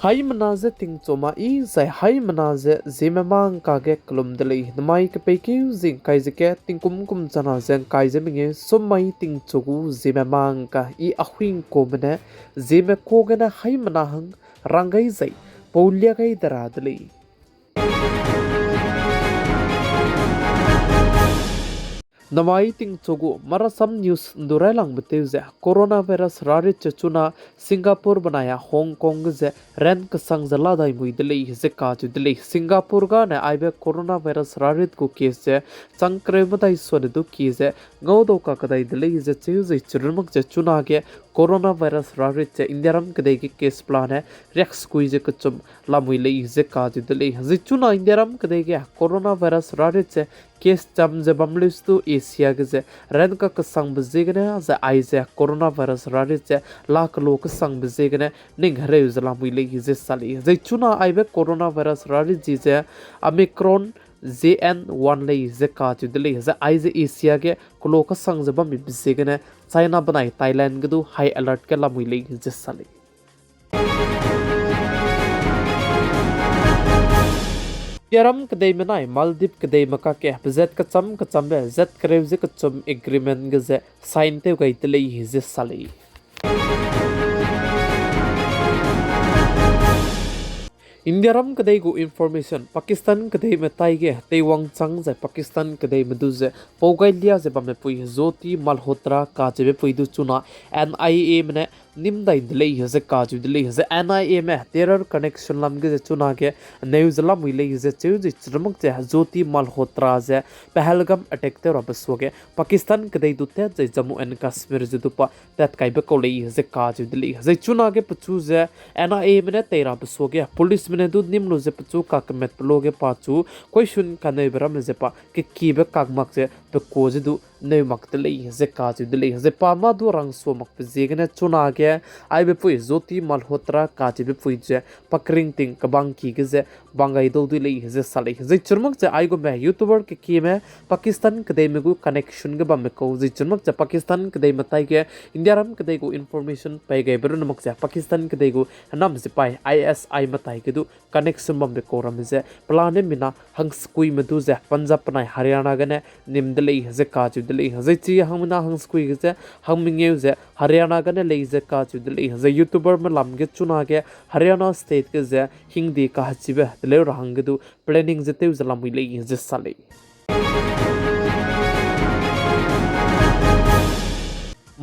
Hai manaze ting choma I zai hai manaze Zememankanews klum dele namai ke peki zing kai zeke ting kum chana zeng kai zeminge somai ting chogu Zememanka I ahwing ko mene Zeme ko gana hai manahang rangai zai paulia kai dara dele Namai ting chogu marasam news durelang beteuze coronavirus rarit chuna Singapore banaya Hong Kong ze ren kasang zala dai mui dele ze ka chu dele Singapore ga na aibe coronavirus rarit ku case ze changkre matai sone du ki ze ngaudo ka kadai dele ze chu ze churmak ze chuna ge coronavirus rarit ze indiaram kadai ge case plan hai rex kui ze kachum lamui le ze ka chu dele ze chuna indiaram kadai ge coronavirus rarit ze case cham ze bamlistu Asia ge ren ka kasang bezegene ze aize coronavirus rarit ze lak lo kasang bezegene ning hare uzala muile ze sali ze chuna aibe coronavirus rarit ji ze Omicron JN1 le ze ka chu dele ze aize Asia ge klo kasang ze bam bezegene China banai Thailand ge du high alert ke la muile ze sali Yaram kadai menai Maldives kadai maka ke bezet kacham be zet krev ze kachum agreement ge ze sign te gai tele ze sali Indiaram kadai go information Pakistan kadai metai ge teiwang chang ze Pakistan kadai medu ze pogai lia ze bame pui Jyoti Malhotra ka je pui du chuna NIA mene nimdai dile ze ka ju dile ze NIA me terror connection lam ge chuna ge news lam wile ze chu ji chramuk je Jyoti Malhotra ze Pahalgam attack te robso ge Pakistan kadai du te je Jammu and Kashmir je dupa tat kai be ko le ze ka ju dile ze chuna ge pachu ze NIA mene tera bso ge police mene du nimlu ze pachu ka kmet lo ge pachu question kanai bram ze pa ki be kakmak je pe ko je du nei mak te le ze ka ju dile ze pa ma du rang so mak pe je ge chuna ge ai be pui Jyoti Malhotra ka je be pui je pakring ting kabang ki ge ze bangai do du le ze sale ze churmak je ai go me youtuber ki me Pakistan kadai me go connection ge ba me ko ze churmak je Pakistan kadai matai ge India ram kadai go information pai ge ber namak je Pakistan kadai go nam je pai ISI matai ge du connection bam be ko ram je plane mina hang skui me du je Punjab nai Haryana ge ne nim de le ze ka ju de le ze chi hamna hang skui ge je hang mingeu je Haryana ge ne le ze ka chu de le ze youtuber me lam ge chuna ge Haryana state ge ze hindi ka chibe le rang ge du planning je te uzalam le ze sale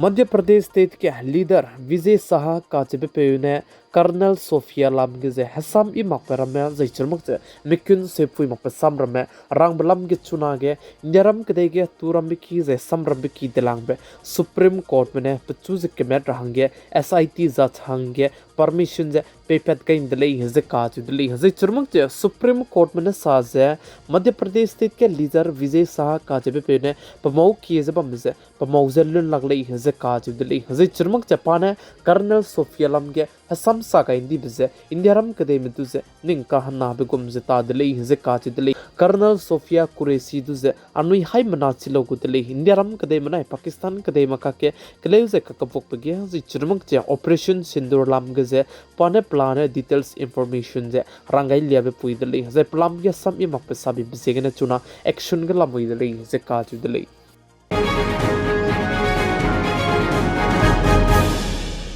Madhya Pradesh state के leader Vijay Shah का चिपे colonel Sophia लामगे जे हसाम इ मकरमे जैचरमक जे मिकुन सेफुई मक सामरमे रांगबलम गे चुनागे इंदियारम कदे गे तुरम की जे समरम की दिलांगबे supreme court में पचु जे केमेट रहंगे SIT जज हंगे permission जे पेपेट के इंदले हिजे काज दिल्ली हिजे चरमक जे सुप्रीम कोर्ट में साजे मध्य प्रदेश स्टेट के लीडर विजय शाह का जे पेने पमौ की जे बमजे पमौ जे लुन लगले हिजे काज दिल्ली हिजे चरमक जे पाने कर्नल सोफिया लमगे हसम सा का इंदी बिजे इंदियारम कदे में तुजे निंग का हन्ना बेगुम जे ता दिल्ली हिजे काज दिल्ली कर्नल सोफिया कुरैशी दुजे अनुई हाई मना चिलो को दिल्ली इंदियारम कदे मनाय पाकिस्तान कदे मका के कलेउ जे ककबोक बगे हिजे चरमक जे ऑपरेशन सिंदूर लमगे जे पाने प्लान डिटेल्स इंफॉर्मेशन जे रंगाई लियाबे पुई दिल्ली जे प्लाम के सम इ मक साबि बिजेगने चुना एक्शन के लमुई दिल्ली जे काज Delhi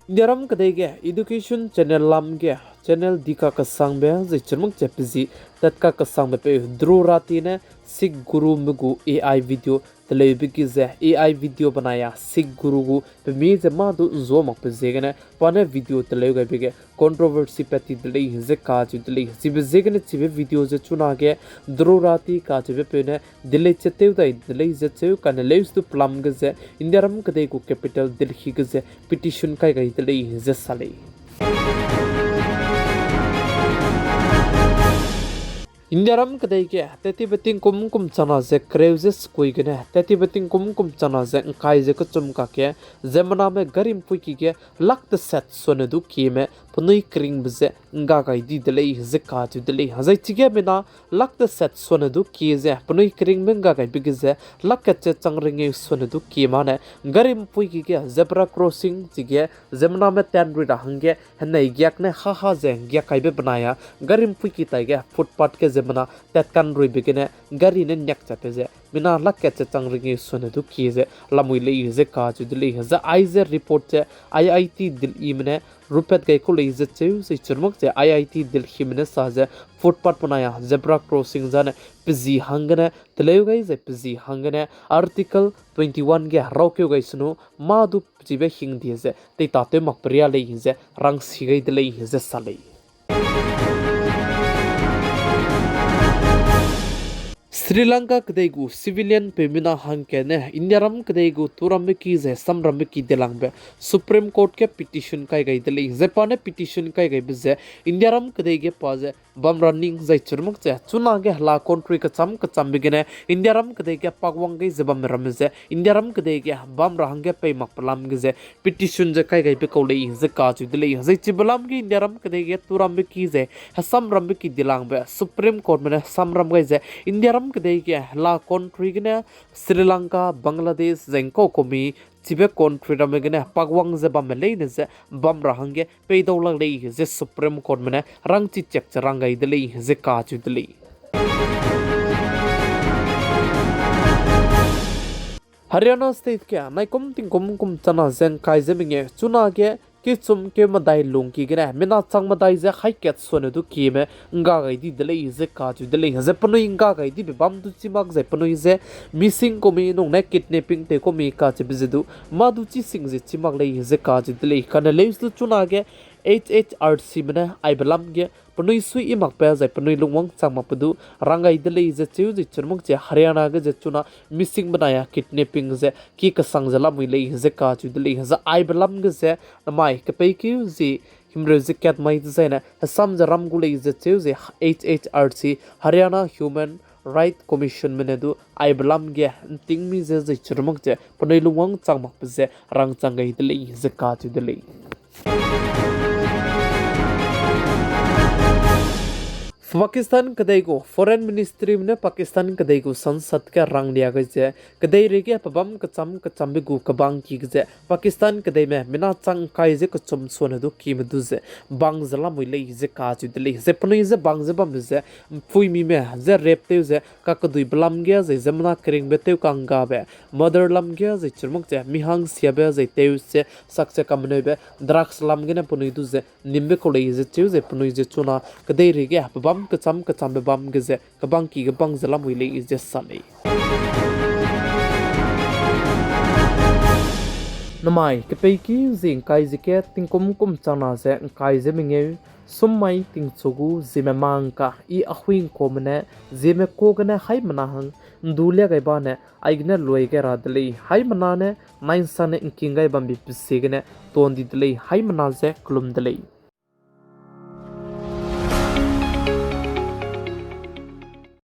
Indiaram kadege education channel lamge channel dika kasangbe je churmuk chepzi tatka kasangbe pe drurati ne Sikh guru mugu AI video telebi ki ze AI video banaya Sikh guru gu pe mi ze ma do zo mak pe zegene pane video telebi ge controversy peti dele ze kaaj dele sibe zegene sibe video ze chuna ge drurati kaaj pe ne dile chete dai dile ze cheu kan leus tu plam ge ze Indiaram kade gu capital delhi ge ze petition kai gai dele ze sale Indiaram kadai ke teti beting kum chana ze creuses koi gene teti beting kum chana ze kai ze ko chum ka ke zemana me garim pui ki ke lakt set sone du ki me punui kring bze nga gai di delei ze ka tu delei hazai tige mena lakta set sonadu ki ze punui kring men nga gai bigize lakka che changringe sonadu ki mane garim pui ki ge zebra crossing tige zemna me tanri da hange hanai gyak ne ha ha ze gyak kai be banaya garim pui ki tai ge footpath ke zemna tat kan rui bigine gari ne nyak chate ze mina lakka che changringe sonadu ki ze lamui lei ze ka tu delei za aize report che IIT dil imne rupet gai ko lei ze cheu se churmok che IIT dil himne sa ze footpath banaya zebra crossing zane pzi hangane teleu gai ze pzi hangane article 21 ge raukyo gai sunu madu jibe hing die ze te tate makpriya lei ze rang sigai de lei ze salei Sri Lanka kadaigu civilian pemina hangke ne Indiaram kadaigu turam ki ze samram ki delangbe Supreme Court ke petition kai gai dele Japane petition kai gai bize Indiaram kadaige paze bam running zai churmuk che chuna ge la country ka cham bigene Indiaram kadaige pagwang gai zebam ramze Indiaram kadaige bam rahangge pe makpalam ge ze petition je kai gai be ko le ze ka chu dele zai chibalam ge Indiaram kadaige turam ki ze samram ki delangbe Supreme Court mena samram gai ze Indiaram kadaiga la country gina Sri Lanka Bangladesh zengko komi chibe country ramegene pagwang ze bam leine ze bam rahange peido lang lei ze Supreme Court mena rang chi chek charangai de lei ze ka chu de lei Haryana state ke naikom tingkom kum chana zen kai zeminge chuna ge ki chum ke madai lung ki gre mina chang madai ze khai ket sone du ki me nga gai di dele ze ka chu dele ze panu nga gai di bam du chi mak ze panu ze missing ko mi nong ne kidnapping te ko mi ka che bizu ma du chi sing ze chi mak le ze ka chu dele kana le su chuna ge HHRC mena ai balam ge panui sui imak pe zai panui lungwang changma padu rangai dele ze chu ji churmuk che Haryana ge je chuna missing banaya kidnapping ze ki ka sang zala mui le ze ka chu dele za ai balam ge ze namai ke pe ki ji himre ze kat mai ze na sam za ram gule ze chu ze HHRC Haryana Human Right Commission menedu ai balam ge ting mi ze churmuk che panui lungwang changma pe ze rang changai dele ze ka chu dele Pakistan kadaigo foreign ministry ne Pakistan kadaigo sansad ka rang liya gaje kadai rege pabam kacham bigu kabang ki gaje Pakistan kadai me mina chang kai je kachum sona du ki medu je bang zala muile je ka ju dele je pnu je bang je bam je fui mi me je rep te je ka kadui blam ge je zamna kring be te kanga be mother lam ge je churmuk je mi hang sia be je te se sakse kamne be drugs lam ge ne pnu du je nimbe ko le je chu je pnu je chuna kadai rege pabam kacham be bam geze kabang ki gabang zalam wile is just sale namai ke peiki zing kai zike tingkom kum chana se kai zeminge summai tingchugu Zememanka I Ahuibe komne Zeme kogane hai manahang ndulya gai bane aigne loi ge radlei hai manane nain sane inkingai bambi pisigene tondi dlei hai manaze klum dlei